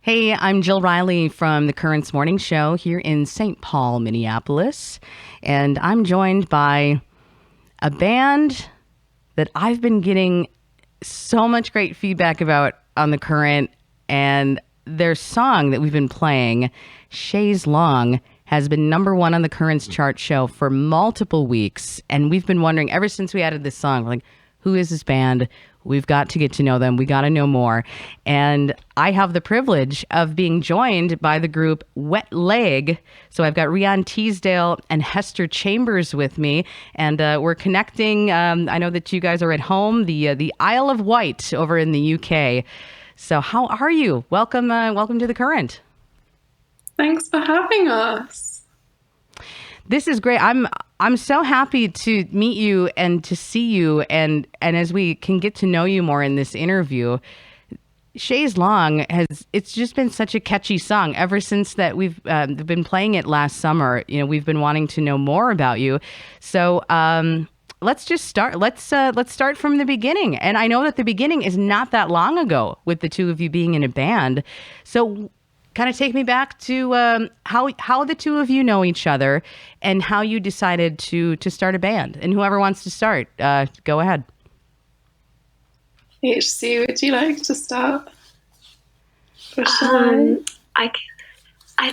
Hey, I'm Jill Riley from the Currents Morning Show here in St. Paul, Minneapolis. And I'm joined by a band that I've been getting so much great feedback about on the Current. And their song that we've been playing, Chaise Longue, has been number one on the Currents chart show for multiple weeks. And we've been wondering ever since we added this song, we're like, who is this band? We've got to get to know them. We got to know more. And I have the privilege of being joined by the group Wet Leg. So I've got Rhian Teasdale and Hester Chambers with me. And we're connecting. I know that you guys are at home, the Isle of Wight over in the UK. So how are you? Welcome to the Current. Thanks for having us. This is great. I'm so happy to meet you and to see you, and as we can get to know you more in this interview. Chaise Longue it's just been such a catchy song ever since that we've been playing it last summer. You know, we've been wanting to know more about you. So let's just start. Let's start from the beginning. And I know that the beginning is not that long ago with the two of you being in a band. So kind of take me back to how the two of you know each other and how you decided to start a band. And whoever wants to start, go ahead. HC, would you like to start? I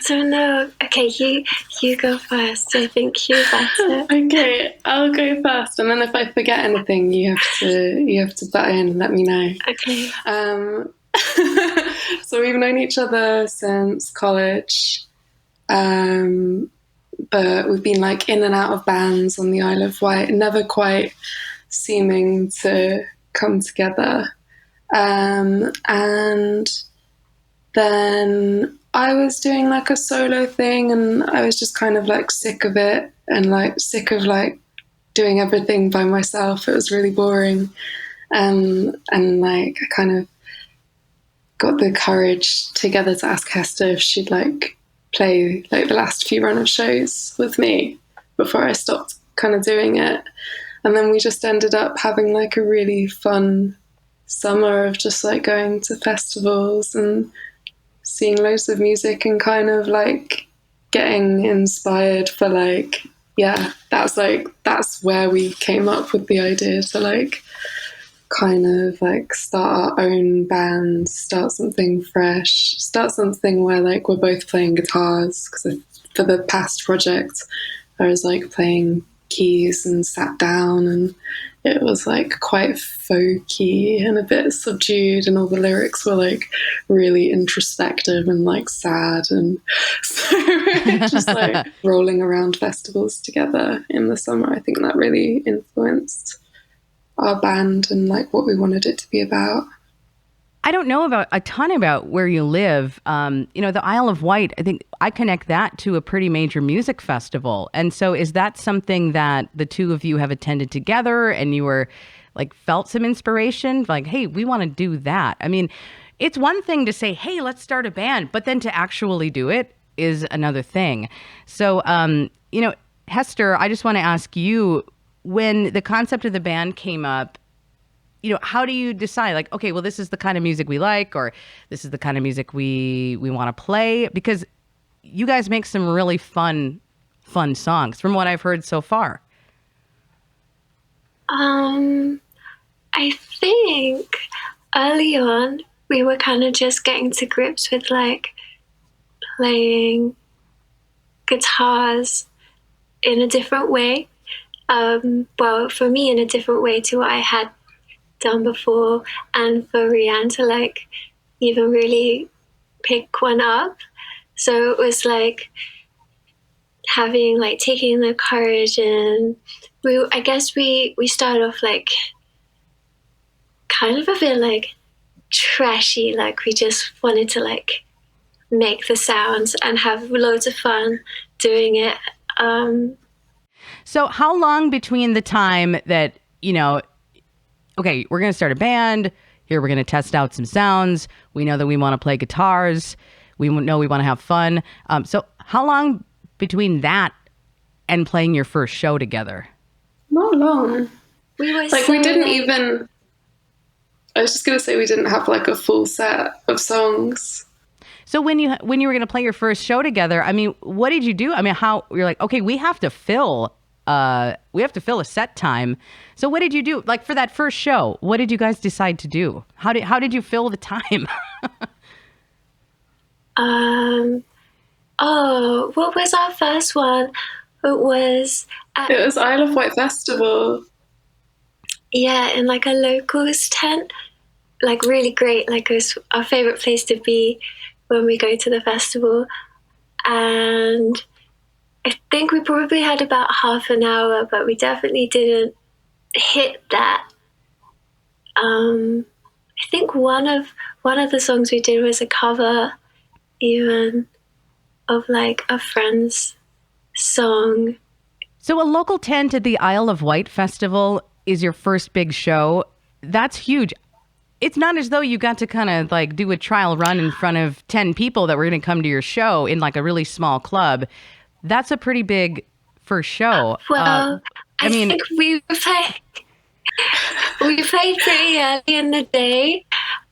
don't know. Okay, you go first. I think you're better. Okay, I'll go first, and then if I forget anything, you have to butt in and let me know. Okay. So we've known each other since college, but we've been like in and out of bands on the Isle of Wight, never quite seeming to come together. And then I was doing like a solo thing, and I was just kind of like sick of it, and like sick of like doing everything by myself. It was really boring, and like I kind of got the courage together to ask Hester if she'd like play like the last few run of shows with me before I stopped kind of doing it. And then we just ended up having like a really fun summer of just like going to festivals and seeing loads of music and kind of like getting inspired for like, yeah, that's where we came up with the idea to like kind of like start our own band, start something fresh, start something where like we're both playing guitars, because for the past project I was like playing keys and sat down, and it was like quite folky and a bit subdued, and all the lyrics were like really introspective and like sad, and so just like rolling around festivals together in the summer, I think that really influenced our band and like what we wanted it to be about. I don't know about a ton about where you live. The Isle of Wight, I think I connect that to a pretty major music festival. And so is that something that the two of you have attended together and you were like felt some inspiration? Like, hey, we want to do that. I mean, it's one thing to say, hey, let's start a band, but then to actually do it is another thing. So, Hester, I just want to ask you, when the concept of the band came up, how do you decide, like, okay, well, this is the kind of music we like, or this is the kind of music we want to play? Because you guys make some really fun songs from what I've heard so far. I think early on we were kind of just getting to grips with like playing guitars in a different way. Well, for me, in a different way to what I had done before, and for Rhian to like even really pick one up. So it was like taking the courage, and I guess we started off like kind of a bit like trashy, like we just wanted to like make the sounds and have loads of fun doing it. So how long between the time that, okay, we're going to start a band, here we're going to test out some sounds, we know that we want to play guitars, we know we want to have fun. So how long between that and playing your first show together? Not long. We were we didn't even, I was just going to say we didn't have like a full set of songs. So when you were going to play your first show together, I mean, what did you do? I mean, how you're like, okay, we have to fill a set time. So what did you do? Like for that first show, what did you guys decide to do? How did you fill the time? Oh, what was our first one? It was Isle of Wight Festival. Yeah, in like a locals tent. Like really great. Like it was our favorite place to be when we go to the festival. And I think we probably had about half an hour, but we definitely didn't hit that. I think one of the songs we did was a cover even of like a friend's song. So a local tent at the Isle of Wight Festival is your first big show. That's huge. It's not as though you got to kind of like do a trial run in front of 10 people that were going to come to your show in like a really small club. That's a pretty big first show. Well, I think we played pretty early in the day.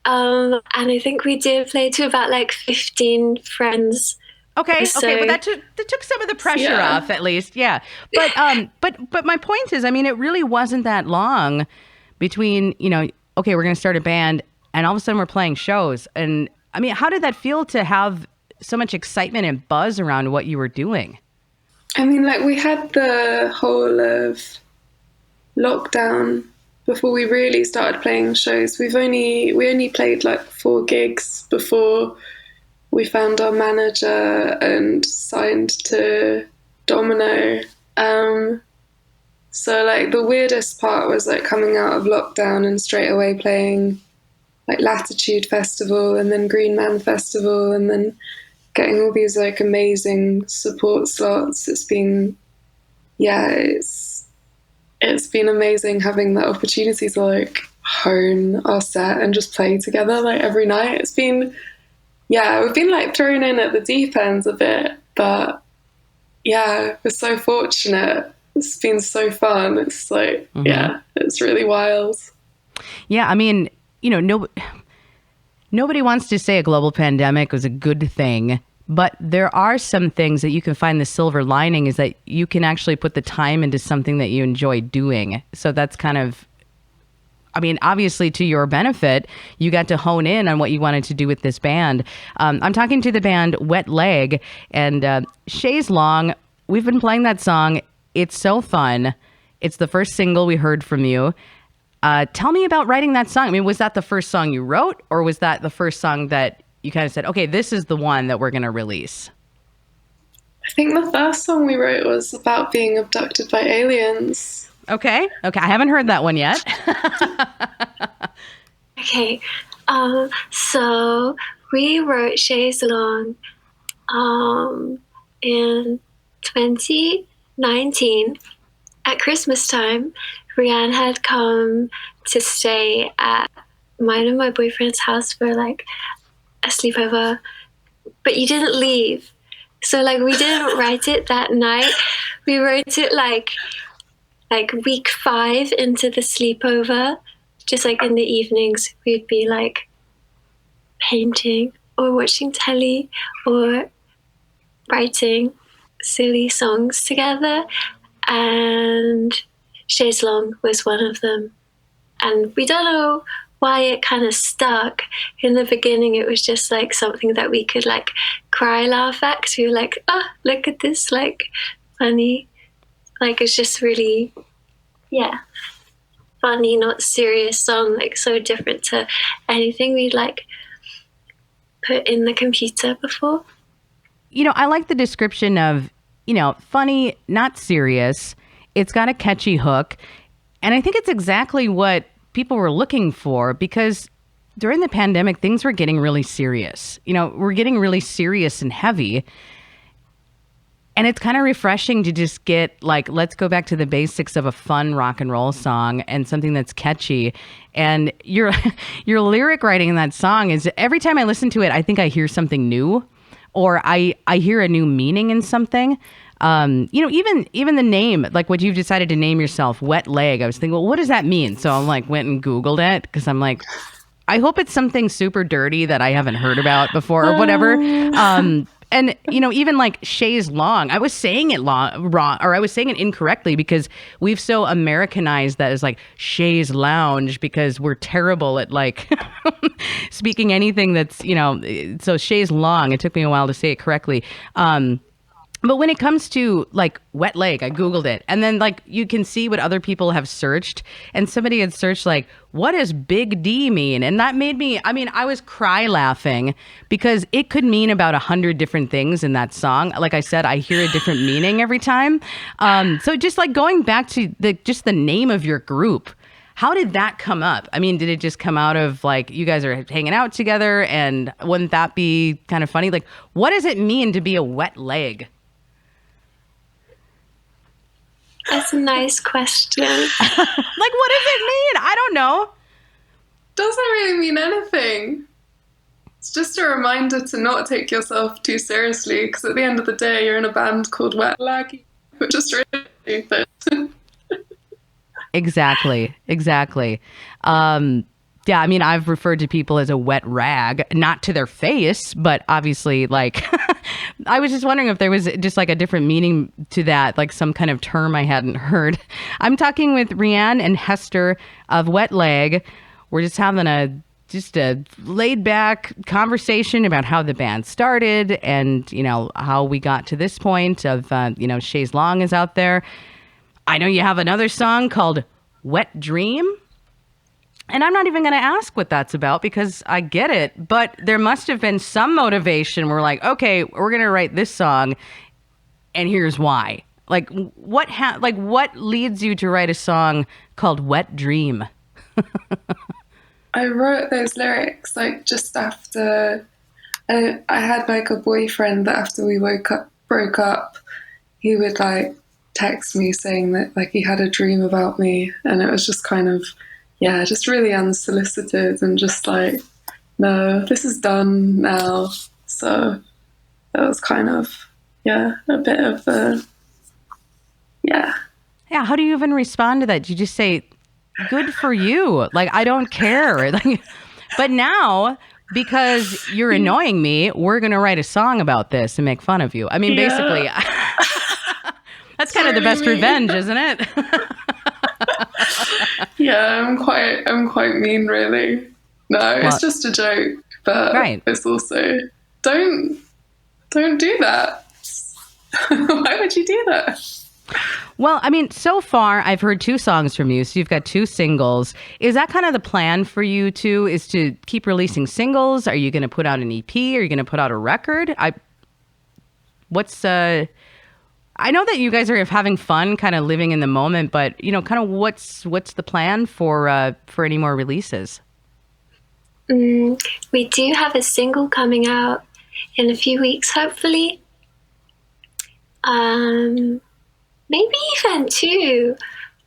And I think we did play to about like 15 friends. Okay, but that took some of the pressure off at least. Yeah. But my point is, I mean, it really wasn't that long between, okay, we're going to start a band and all of a sudden we're playing shows. And I mean, how did that feel to have so much excitement and buzz around what you were doing? I mean, like we had the whole of lockdown before we really started playing shows. We only played like 4 gigs before we found our manager and signed to Domino. So like the weirdest part was like coming out of lockdown and straight away playing like Latitude Festival and then Green Man Festival and then getting all these like amazing support slots. It's been amazing having the opportunity to like hone our set and just play together like every night. It's been, we've been like thrown in at the deep end a bit, but we're so fortunate. It's been so fun. It's like, it's really wild. Yeah, I mean, nobody wants to say a global pandemic was a good thing, but there are some things that you can find the silver lining is that you can actually put the time into something that you enjoy doing. So that's kind of, I mean, obviously to your benefit, you got to hone in on what you wanted to do with this band. I'm talking to the band Wet Leg and Chaise Longue. We've been playing that song. It's so fun. It's the first single we heard from you. Tell me about writing that song. I mean, was that the first song you wrote or was that the first song that you kind of said, okay, this is the one that we're going to release? I think the first song we wrote was about being abducted by aliens. Okay. I haven't heard that one yet. Okay. So we wrote Chaise Longue in 2019 at Christmas time. Rhian had come to stay at mine and my boyfriend's house for like a sleepover, but you didn't leave. So like we didn't write it that night. We wrote it like week 5 into the sleepover. Just like in the evenings, we'd be like painting or watching telly or writing silly songs together. And Chaise Longue was one of them. And we don't know why it kind of stuck. In the beginning, it was just like something that we could like cry, laugh at. Cause we were like, oh, look at this, like funny. Like it's just really, funny, not serious song. Like so different to anything we'd like put in the computer before. I like the description of, funny, not serious. It's got a catchy hook. And I think it's exactly what people were looking for because during the pandemic, things were getting really serious. We're getting really serious and heavy. And it's kind of refreshing to just get like, let's go back to the basics of a fun rock and roll song and something that's catchy. And your lyric writing in that song is every time I listen to it, I think I hear something new or I hear a new meaning in something. Even the name, like what you've decided to name yourself, Wet Leg. I was thinking, well, what does that mean? So I'm like, went and Googled it because I'm like, I hope it's something super dirty that I haven't heard about before or whatever. And, you know, even like Chaise Longue, I was saying it wrong, or I was saying it incorrectly because we've so Americanized that as like Chaise Lounge because we're terrible at like speaking anything that's, you know, so Chaise Longue, it took me a while to say it correctly. But when it comes to like wet leg, I Googled it and then like you can see what other people have searched and somebody had searched like, what does big D mean? And that made me, I mean, I was cry laughing because it could mean about 100 different things in that song. Like I said, I hear a different meaning every time. So just like going back to just the name of your group, how did that come up? I mean, did it just come out of like you guys are hanging out together and wouldn't that be kind of funny? Like, what does it mean to be a wet leg? That's a nice question. Like, what does it mean? I don't know. Doesn't really mean anything. It's just a reminder to not take yourself too seriously, because at the end of the day, you're in a band called Wet Leg, which is really stupid. Exactly. Yeah, I mean, I've referred to people as a wet rag, not to their face, but obviously, like, I was just wondering if there was just like a different meaning to that, like some kind of term I hadn't heard. I'm talking with Rhian and Hester of Wet Leg. We're just having a laid back conversation about how the band started and, you know, how we got to this point of, you know, Chaise Longue is out there. I know you have another song called Wet Dream. And I'm not even going to ask what that's about because I get it. But there must have been some motivation. We're like, okay, we're going to write this song, and here's why. Like, what leads you to write a song called Wet Dream? I wrote those lyrics like just after I had like a boyfriend that after we broke up, he would like text me saying that like he had a dream about me, and it was just kind of, yeah, just really unsolicited and just like, no, this is done now. So that was kind of, yeah, a bit of a, yeah. Yeah, how do you even respond to that? Do you just say, good for you? Like, I don't care. Like, but now, because you're annoying me, we're going to write a song about this and make fun of you. I mean, basically, that's kind of the best revenge, isn't it? Yeah, I'm quite mean, really. No, it's just a joke, but It's also don't do that. Why would you do that? Well, I mean, so far I've heard 2 songs from you, so you've got 2 singles. Is that kind of the plan for you too? Is to keep releasing singles? Are you going to put out an EP? Are you going to put out a record? I know that you guys are having fun, kind of living in the moment, but you know, kind of what's the plan for any more releases? We do have a single coming out in a few weeks, hopefully. Maybe even 2.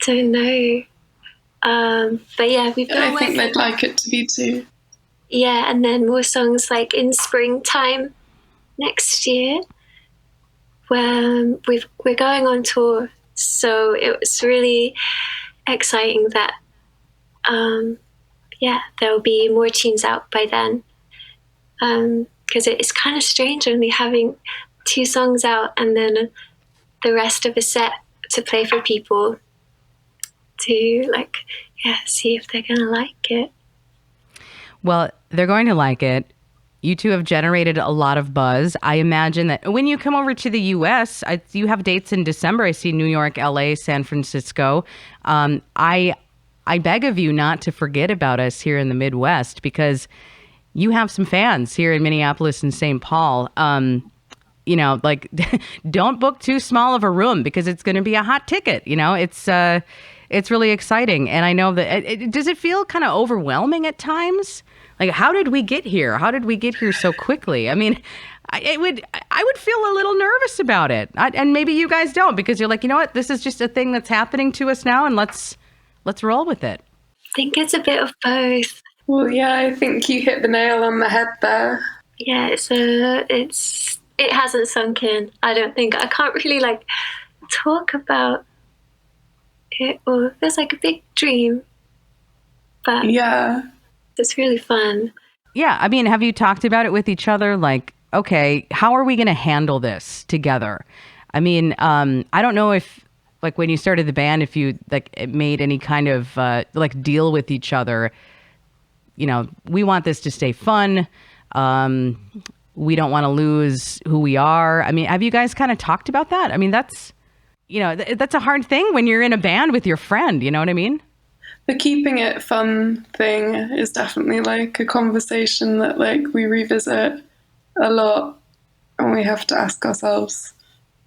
Don't know. But yeah, we've been I think they'd like it to be 2. Yeah, and then more songs like in springtime next year. Where we're going on tour, so it was really exciting that there'll be more tunes out by then, because it's kind of strange only having 2 songs out and then the rest of a set to play for people to like see if they're gonna like it. Well, they're going to like it. You 2 have generated a lot of buzz. I imagine that when you come over to the U.S., you have dates in December. I see New York, L.A., San Francisco. I beg of you not to forget about us here in the Midwest because you have some fans here in Minneapolis and St. Paul. You know, like, don't book too small of a room because it's going to be a hot ticket. You know, it's really exciting. And I know that does it feel kind of overwhelming at times? Like, how did we get here? How did we get here so quickly? I mean, I would feel a little nervous about it. And maybe you guys don't because you're like, you know what? This is just a thing that's happening to us now and let's roll with it. I think it's a bit of both. Well, yeah, I think you hit the nail on the head there. Yeah, it hasn't sunk in. I don't think. I can't really like talk about it, or it feels like a big dream. But yeah. It's really fun. Yeah, I mean, have you talked about it with each other? Like, okay, how are we going to handle this together? I mean, I don't know if, like, when you started the band, if you like made any kind of like deal with each other. You know, we want this to stay fun. We don't want to lose who we are. I mean, have you guys kind of talked about that? I mean, that's, you know, that's a hard thing when you're in a band with your friend. You know what I mean? The keeping it fun thing is definitely like a conversation that like we revisit a lot, and we have to ask ourselves,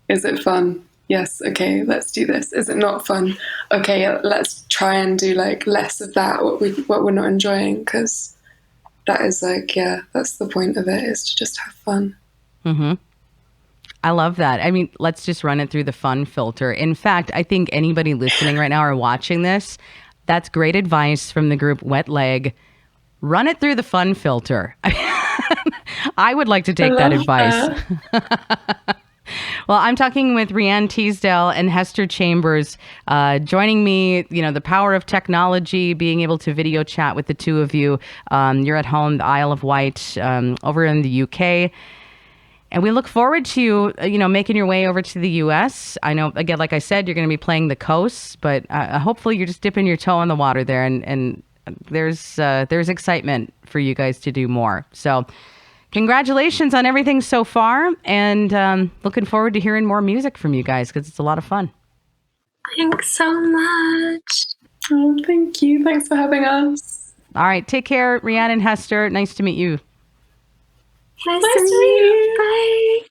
is it fun? Yes, okay, let's do this. Is it not fun? Okay, let's try and do like less of that, what we're not enjoying, because that is like, yeah, that's the point of it, is to just have fun. Mm-hmm. I love that. I mean, let's just run it through the fun filter. In fact, I think anybody listening right now or watching this, that's great advice from the group Wet Leg. Run it through the fun filter. I would like to take that advice. Well, I'm talking with Rhian Teasdale and Hester Chambers, joining me, you know, the power of technology, being able to video chat with the two of you. You're at home, the Isle of Wight, over in the UK. And we look forward to you, you know, making your way over to the U.S. I know, again, like I said, you're going to be playing the coast, but hopefully you're just dipping your toe in the water there, and there's excitement for you guys to do more. So congratulations on everything so far, and looking forward to hearing more music from you guys because it's a lot of fun. Thanks so much. Oh, thank you. Thanks for having us. All right. Take care, Rhian and Hester. Nice to meet you. Nice to meet you. Bye.